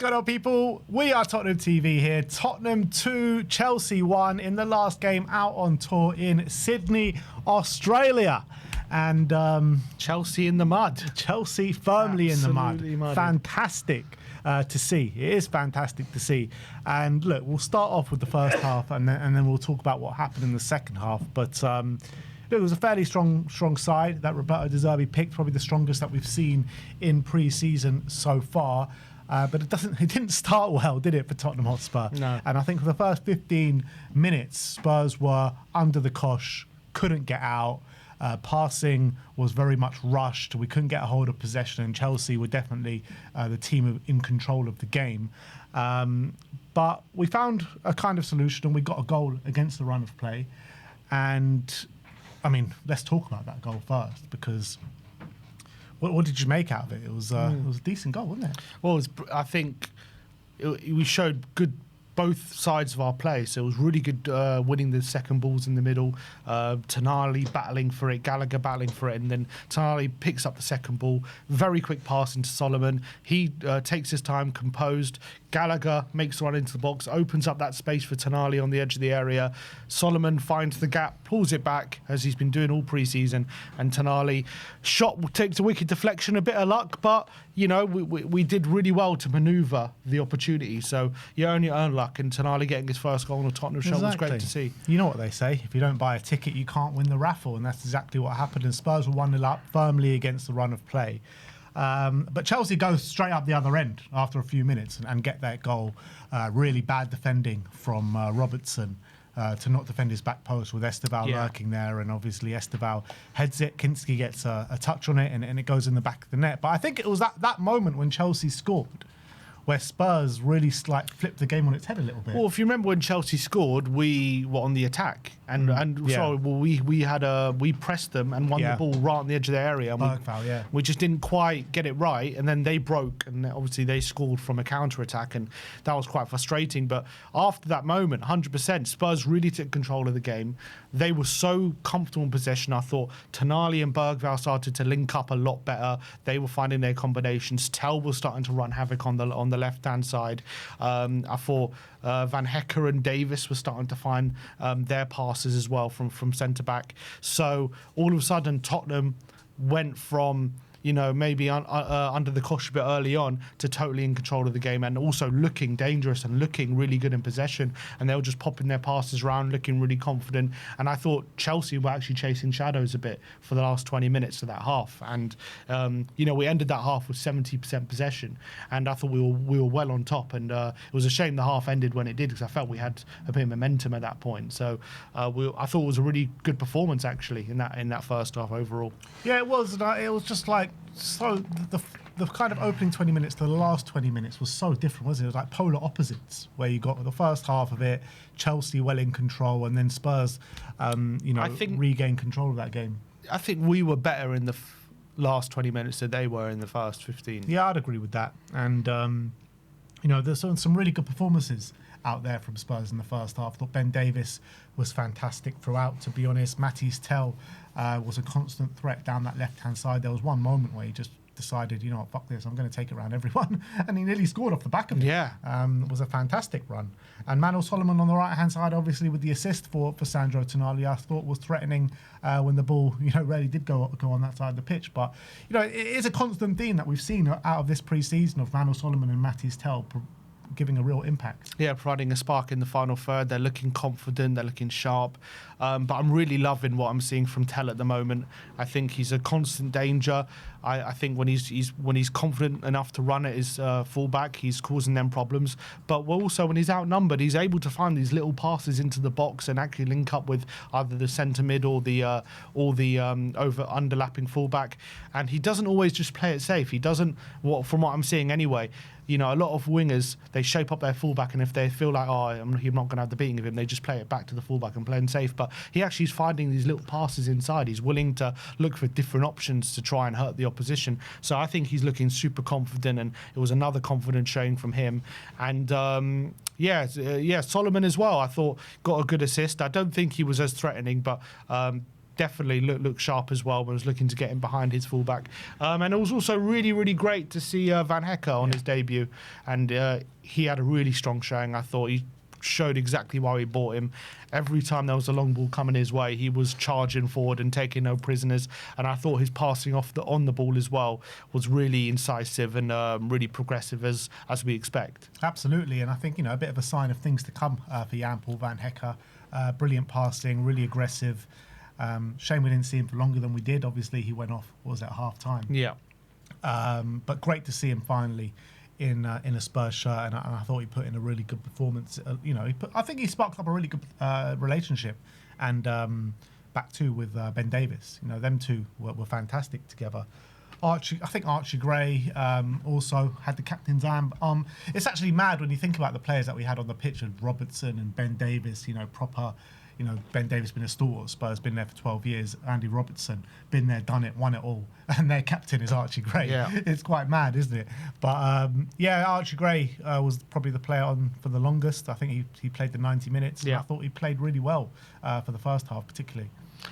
Good old people, we are Tottenham TV here. Tottenham 2, Chelsea 1 in the last game out on tour in Sydney, Australia. And Chelsea in the mud. Chelsea firmly Absolutely in the mud. muddy. Fantastic to see. It is fantastic to see. And look, we'll start off with the first half and then we'll talk about what happened in the second half. But look, it was a fairly strong side that Roberto De Zerbi picked, probably the strongest that we've seen in pre-season so far. But it didn't start well, did it, for Tottenham Hotspur? No. And I think for the first 15 minutes, Spurs were under the cosh, couldn't get out. Passing was very much rushed. We couldn't get a hold of possession, and Chelsea were definitely the team in control of the game. But we found a kind of solution, and we got a goal against the run of play. And, I mean, let's talk about that goal first, because... What did you make out of it? It was a decent goal, wasn't it? Well, I think we showed good both sides of our play. So it was really good winning the second balls in the middle. Tonali battling for it, Gallagher battling for it, and then Tonali picks up the second ball. Very quick pass into Solomon. He takes his time, composed. Gallagher makes a run into the box, opens up that space for Tonali on the edge of the area. Solomon finds the gap, pulls it back, as he's been doing all pre-season, and Tonali takes a wicked deflection, a bit of luck, but, you know, we did really well to manoeuvre the opportunity. So you only earn luck, and Tonali getting his first goal on a Tottenham show was great to see. You know what they say, if you don't buy a ticket, you can't win the raffle, and that's exactly what happened, and Spurs were 1-0 up firmly against the run of play. But Chelsea goes straight up the other end after a few minutes and get that goal. Really bad defending from Robertson to not defend his back post with Esteval lurking there, and obviously Esteval heads it. Kinsky gets a touch on it, and it goes in the back of the net. But I think it was that moment when Chelsea scored where Spurs really flipped the game on its head a little bit. Well, if you remember when Chelsea scored, we were on the attack, and we pressed them and won the ball right on the edge of the area. And we just didn't quite get it right, and then they broke, and obviously they scored from a counter attack, and that was quite frustrating. But after that moment, 100%, Spurs really took control of the game. They were so comfortable in possession. I thought Tonali and Bergvall started to link up a lot better. They were finding their combinations. Tell was starting to run havoc on the left-hand side. I thought Van Hecker and Davis were starting to find their passes as well from centre-back. So all of a sudden, Tottenham went from, you know, maybe under the cosh a bit early on to totally in control of the game, and also looking dangerous and looking really good in possession. And they were just popping their passes around, looking really confident. And I thought Chelsea were actually chasing shadows a bit for the last 20 minutes of that half. And, you know, we ended that half with 70% possession. And I thought we were well on top. And it was a shame the half ended when it did, because I felt we had a bit of momentum at that point. So I thought it was a really good performance, actually, in that first half overall. Yeah, it was. It was just like, so the kind of opening 20 minutes to the last 20 minutes was so different, wasn't it? It was like polar opposites, where you got the first half of it, Chelsea well in control, and then Spurs, regain control of that game. I think we were better in the last 20 minutes than they were in the first 15. Yeah, I'd agree with that. And, you know, there's some really good performances out there from Spurs in the first half. I thought Ben Davis was fantastic throughout, to be honest. Matisse Tell was a constant threat down that left-hand side. There was one moment where he just decided, you know what, fuck this, I'm going to take it around everyone. And he nearly scored off the back of it. Yeah. It was a fantastic run. And Manuel Solomon on the right-hand side, obviously with the assist for Sandro Tonali, I thought was threatening when the ball, you know, really did go on that side of the pitch. But, you know, it is a constant theme that we've seen out of this pre-season of Manuel Solomon and Matisse Tell giving a real impact. Yeah, providing a spark in the final third. They're looking confident, they're looking sharp. But I'm really loving what I'm seeing from Tell at the moment. I think he's a constant danger. I think when he's confident enough to run at his fullback, he's causing them problems. But also when he's outnumbered, he's able to find these little passes into the box and actually link up with either the centre mid or the underlapping fullback. And he doesn't always just play it safe. He doesn't, from what I'm seeing anyway. You know, a lot of wingers, they shape up their fullback, and if they feel like, I'm not going to have the beating of him, they just play it back to the fullback and play him safe. But he actually is finding these little passes inside. He's willing to look for different options to try and hurt the opposition. So I think he's looking super confident, and it was another confidence showing from him. And Solomon as well, I thought, got a good assist. I don't think he was as threatening, but definitely looked sharp as well. Was looking to get him behind his fullback. And it was also really, really great to see Van Hecker on his debut. And he had a really strong showing. I thought he showed exactly why we bought him. Every time there was a long ball coming his way, he was charging forward and taking no prisoners. And I thought his passing on the ball as well was really incisive and really progressive as we expect. Absolutely, and I think a bit of a sign of things to come for Jan-Paul Van Hecker. Brilliant passing, really aggressive. Shame we didn't see him for longer than we did. Obviously, he went off. What was it, half time? Yeah. But great to see him finally in a Spurs shirt, and I thought he put in a really good performance. I think he sparked up a really good relationship, and back too with Ben Davis. Them two were fantastic together. I think Archie Gray also had the captain's arm. It's actually mad when you think about the players that we had on the pitch with Robertson and Ben Davis. Proper. Ben Davis been a stalwart at Spurs, been there for 12 years. Andy Robertson, been there, done it, won it all. And their captain is Archie Gray. Yeah. It's quite mad, isn't it? But Archie Gray was probably the player on for the longest. I think he played the 90 minutes. Yeah. And I thought he played really well for the first half, particularly.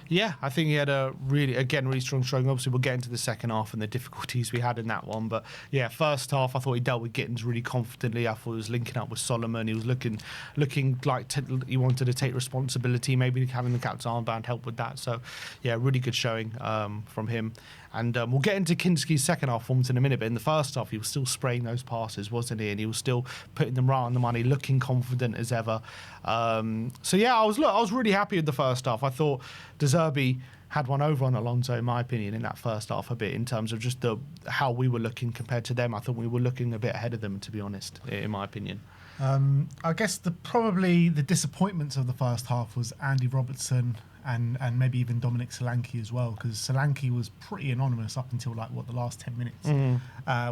Yeah, I think he had a really strong showing. Obviously, we'll get into the second half and the difficulties we had in that one. But yeah, first half, I thought he dealt with Gittins really confidently. I thought he was linking up with Solomon. He was looking like he wanted to take responsibility. Maybe having the captain's armband helped with that. So yeah, really good showing from him. And we'll get into Kinsky's second half performance in a minute, but in the first half, he was still spraying those passes, wasn't he? And he was still putting them right on the money, looking confident as ever. So yeah, I was really happy with the first half. I thought De Zerbi had one over on Alonso, in my opinion, in that first half a bit, in terms of just how we were looking compared to them. I thought we were looking a bit ahead of them, to be honest, in my opinion. I guess probably the disappointments of the first half was Andy Robertson and maybe even Dominic Solanke as well, because Solanke was pretty anonymous up until the last 10 minutes,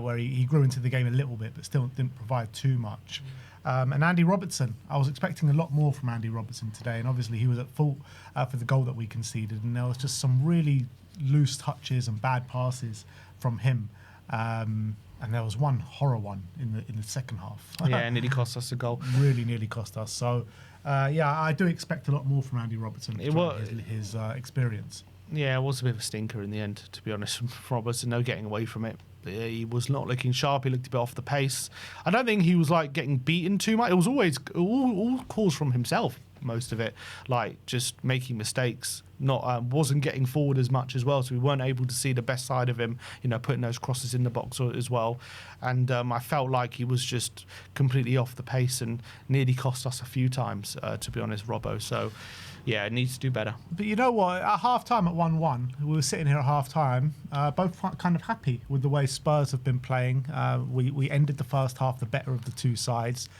where he grew into the game a little bit, but still didn't provide too much. And Andy Robertson, I was expecting a lot more from Andy Robertson today, and obviously he was at fault for the goal that we conceded, and there was just some really loose touches and bad passes from him. And there was one horror one in the second half. Yeah, nearly cost us a goal. Really nearly cost us. So, I do expect a lot more from Andy Robertson. His experience. Yeah, it was a bit of a stinker in the end, to be honest, from Robertson. No getting away from it. He was not looking sharp. He looked a bit off the pace. I don't think he was getting beaten too much. It was always all calls from himself, most of it, just making mistakes. Wasn't getting forward as much as well, so we weren't able to see the best side of him, putting those crosses in the box as well. And I felt like he was just completely off the pace and nearly cost us a few times, to be honest, Robbo. So yeah, it needs to do better. But you know what? At half-time at 1-1, we were sitting here at half-time, both kind of happy with the way Spurs have been playing. We ended the first half the better of the two sides.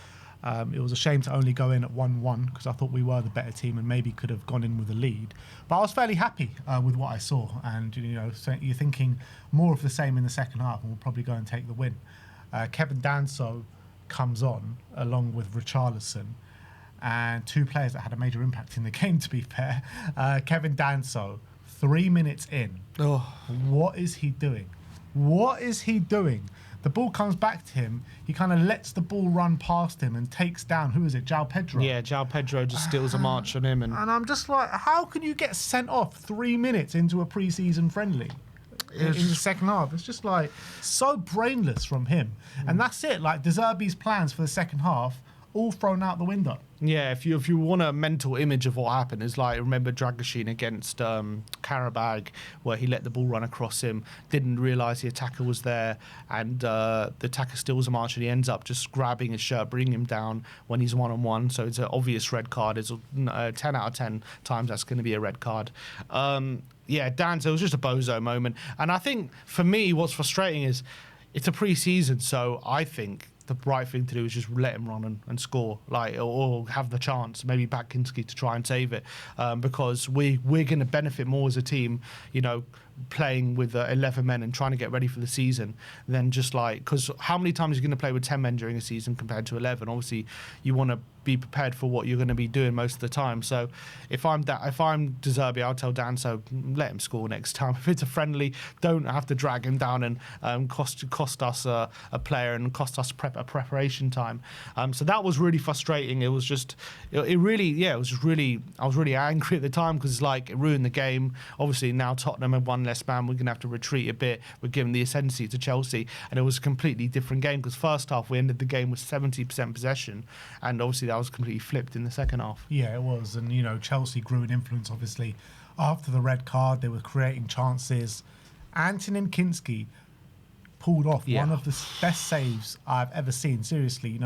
It was a shame to only go in at 1-1 because I thought we were the better team and maybe could have gone in with a lead. But I was fairly happy with what I saw. And, so you're thinking more of the same in the second half and we'll probably go and take the win. Kevin Danso comes on along with Richarlison, and two players that had a major impact in the game, to be fair. Kevin Danso, 3 minutes in. Oh. What is he doing? What is he doing? The ball comes back to him. He kind of lets the ball run past him and takes down, who is it, João Pedro? Yeah, João Pedro just steals a march on him. And I'm just like, how can you get sent off 3 minutes into a pre-season friendly in the second half? It's just so brainless from him. And that's it. De Zerbi's plans for the second half, all thrown out the window. Yeah, if you want a mental image of what happened, it's remember Dragusin against Karabag, where he let the ball run across him, didn't realise the attacker was there, and the attacker steals a march and he ends up just grabbing his shirt, bringing him down when he's one-on-one, so it's an obvious red card. It's 10 out of 10 times that's going to be a red card. Yeah, Danzo, it was just a bozo moment. And I think, for me, what's frustrating is it's a pre-season, so I think the right thing to do is just let him run and score, or have the chance, maybe back Kinsky to try and save it, because we're going to benefit more as a team, playing with 11 men and trying to get ready for the season than just like, because how many times are you going to play with 10 men during a season compared to 11? Obviously, you want to be prepared for what you're going to be doing most of the time. So if I'm De Zerbi, I'll tell Dan, so let him score next time. If it's a friendly, don't have to drag him down and cost us a player and cost us a preparation time. So that was really frustrating. It was just, I was really angry at the time because like it ruined the game. Obviously now Tottenham have one less man. We're going to have to retreat a bit. We're giving the ascendancy to Chelsea, and it was a completely different game because first half we ended the game with 70% possession, and obviously that was completely flipped in the second half. Yeah, it was. And, Chelsea grew in influence, obviously. After the red card, they were creating chances. Antonin Kinsky pulled off one of the best saves I've ever seen. Seriously,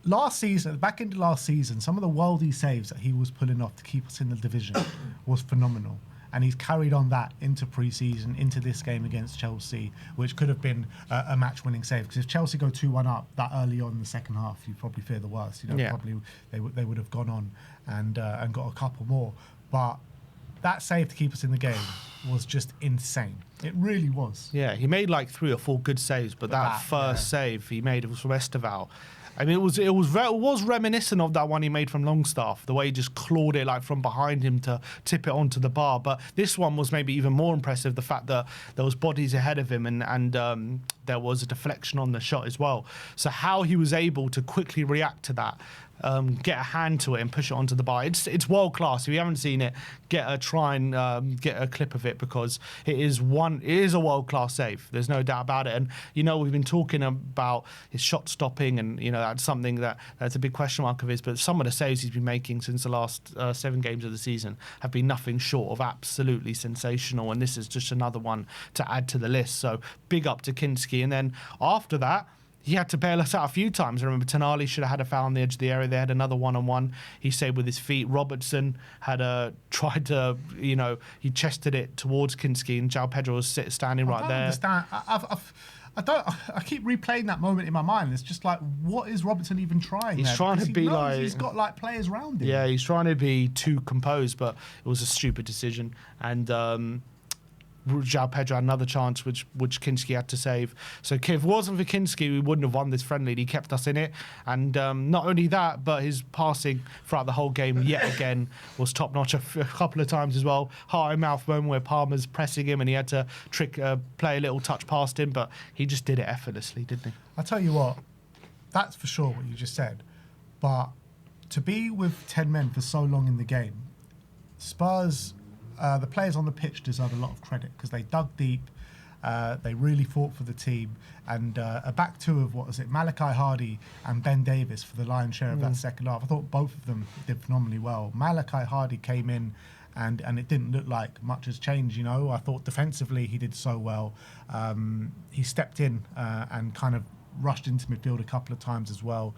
last season, back into last season, some of the worldy saves that he was pulling off to keep us in the division was phenomenal. And he's carried on that into pre-season, into this game against Chelsea, which could have been a match-winning save. Because if Chelsea go 2-1 up that early on in the second half, you probably fear the worst. Probably they would have gone on and got a couple more. But that save to keep us in the game was just insane. It really was. Yeah, he made like 3 or 4 good saves, but that first save he made, it was from Esteval. I mean, it was reminiscent of that one he made from Longstaff, the way he just clawed it like from behind him to tip it onto the bar. But this one was maybe even more impressive, the fact that there was bodies ahead of him and there was a deflection on the shot as well. So how he was able to quickly react to that, get a hand to it and push it onto the bar. It's world class. If you haven't seen it, try and get a clip of it because it is a world class save. There's no doubt about it. And we've been talking about his shot stopping, and that's something that's a big question mark of his. But some of the saves he's been making since the last 7 games of the season have been nothing short of absolutely sensational. And this is just another one to add to the list. So big up to Kinsky. And then after that, he had to bail us out a few times. I remember Tonali should have had a foul on the edge of the area. They had another one-on-one. He saved with his feet. Robertson had tried to, he chested it towards Kinsky, and João Pedro was standing right there. I don't. I keep replaying that moment in my mind. It's just like, what is Robertson even trying? He's trying to be like, he's got like players around him. Yeah, he's trying to be too composed, but it was a stupid decision. And João Pedro had another chance, which Kinsky had to save. So if it wasn't for Kinsky, we wouldn't have won this friendly. He kept us in it. And not only that, but his passing throughout the whole game, yet again, was top-notch a couple of times as well. Heart-and-mouth moment where Palmer's pressing him and he had to play a little touch past him, but he just did it effortlessly, didn't he? I'll tell you what, that's for sure what you just said. But to be with 10 men for so long in the game, Spurs... the players on the pitch deserve a lot of credit because they dug deep, they really fought for the team, and a back two of Malachi Hardy and Ben Davis for the lion's share of that second half. I thought both of them did phenomenally well. Malachi Hardy came in and it didn't look like much has changed. I thought defensively he did so well. He stepped in and kind of rushed into midfield a couple of times as well.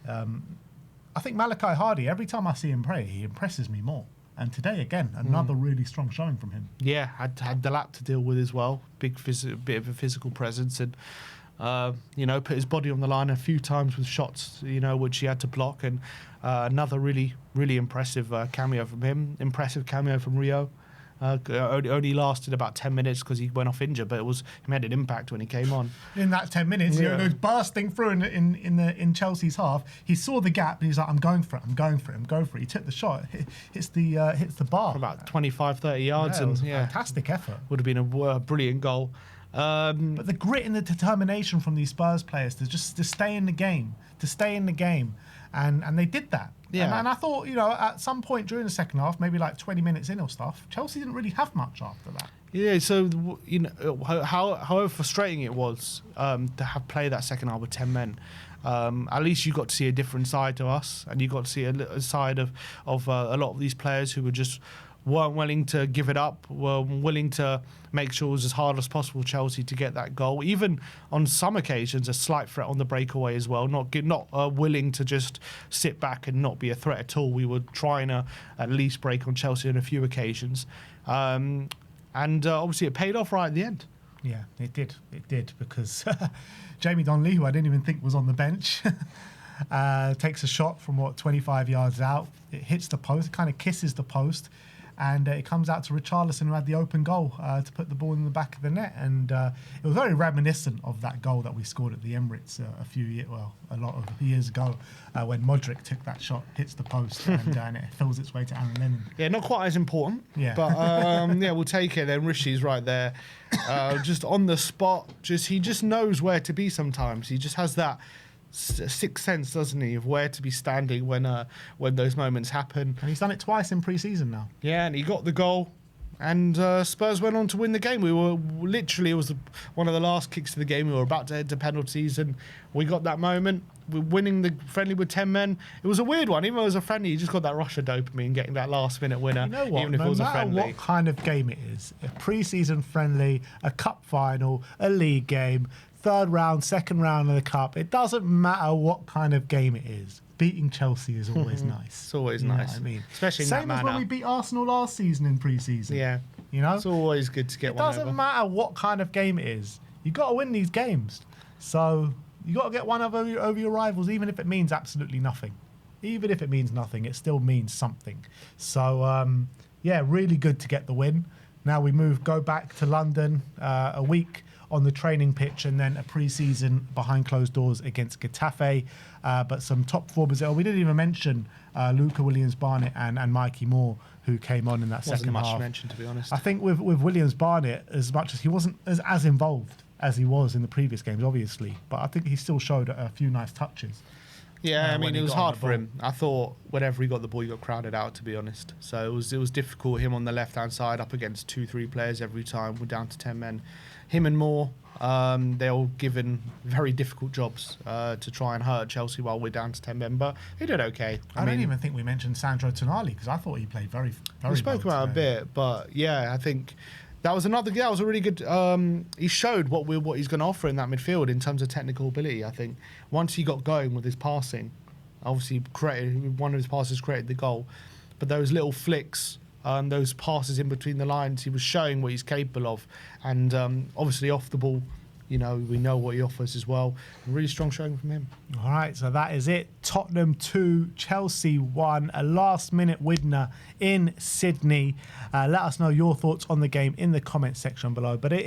I think Malachi Hardy, every time I see him play, he impresses me more. And today, again, another really strong showing from him. Yeah, had the lap to deal with as well. Bit of a physical presence, and put his body on the line a few times with shots, which he had to block. And another really, really impressive cameo from him. Impressive cameo from Rio. Only lasted about 10 minutes because he went off injured, but he made an impact when he came on. In that 10 minutes, he was bursting through in Chelsea's half. He saw the gap and he's like, I'm going for it. He took the shot, hits the bar. For about 25, 30 yards. Yeah, it was a fantastic effort. Would have been a brilliant goal. But the grit and the determination from these Spurs players to stay in the game, and they did that. Yeah. And I thought, at some point during the second half, maybe like 20 minutes in or stuff, Chelsea didn't really have much after that. Yeah, so, however frustrating it was to have played that second half with 10 men, at least you got to see a different side to us, and you got to see a side of a lot of these players who weren't willing to give it up, were willing to make sure it was as hard as possible for Chelsea to get that goal. Even on some occasions, a slight threat on the breakaway as well, not willing to just sit back and not be a threat at all. We were trying to at least break on Chelsea on a few occasions. And obviously it paid off right at the end. Yeah, it did, because Jamie Donnelly, who I didn't even think was on the bench, takes a shot from 25 yards out. It hits the post, it kind of kisses the post, and it comes out to Richarlison, who had the open goal to put the ball in the back of the net. And it was very reminiscent of that goal that we scored at the Emirates a lot of years ago, when Modric took that shot, hits the post, and it fills its way to Aaron Lennon. Yeah, not quite as important. Yeah, but yeah, we'll take it. Then Rishi's right there, just on the spot. He just knows where to be. Sometimes he just has that sixth sense, doesn't he, of where to be standing when those moments happen. And he's done it twice in pre-season now. Yeah, and he got the goal, and Spurs went on to win the game. We were literally, it was one of the last kicks of the game. We were about to head to penalties, and we got that moment. We're winning the friendly with 10 men. It was a weird one. Even though it was a friendly, you just got that rush of dopamine getting that last-minute winner. You know what? Even if it was a friendly. What kind of game it is, a pre-season friendly, a cup final, a league game, third round, second round of the cup, it doesn't matter what kind of game it is. Beating Chelsea is always nice. It's always nice. I mean, especially in same that manner. as when we beat Arsenal last season in pre-season. Yeah, you know, it's always good to get one. It doesn't matter what kind of game it is. You got to win these games. So you got to get one over your rivals, even if it means absolutely nothing. Even if it means nothing, it still means something. So yeah, really good to get the win. Now we go back to London, a week on the training pitch, and then a pre-season behind closed doors against Getafe. But some top performers. We didn't even mention Luca Williams-Barnett and Mikey Moore, who came on in that second half. Wasn't much mentioned, to be honest. I think with Williams-Barnett, as much as he wasn't as involved as he was in the previous games, obviously, but I think he still showed a few nice touches. Yeah, I mean, it was hard for him. I thought whenever he got the ball, he got crowded out, to be honest. So it was difficult, him on the left-hand side up against 2-3 players every time. We're down to 10 men. Him and Moore, they're all given very difficult jobs to try and hurt Chelsea while we're down to 10 men, but he did okay. I don't even think we mentioned Sandro Tonali, because I thought he played very we spoke well about today. it a bit, but yeah, I think that was a really good. He showed what he's going to offer in that midfield in terms of technical ability. I think once he got going with his passing, obviously one of his passes created the goal, but those little flicks, those passes in between the lines, he was showing what he's capable of, and obviously off the ball, we know what he offers as well. A really strong showing from him. All right, so that is it. Tottenham 2, Chelsea 1, a last-minute winner in Sydney. Let us know your thoughts on the game in the comment section below. But it is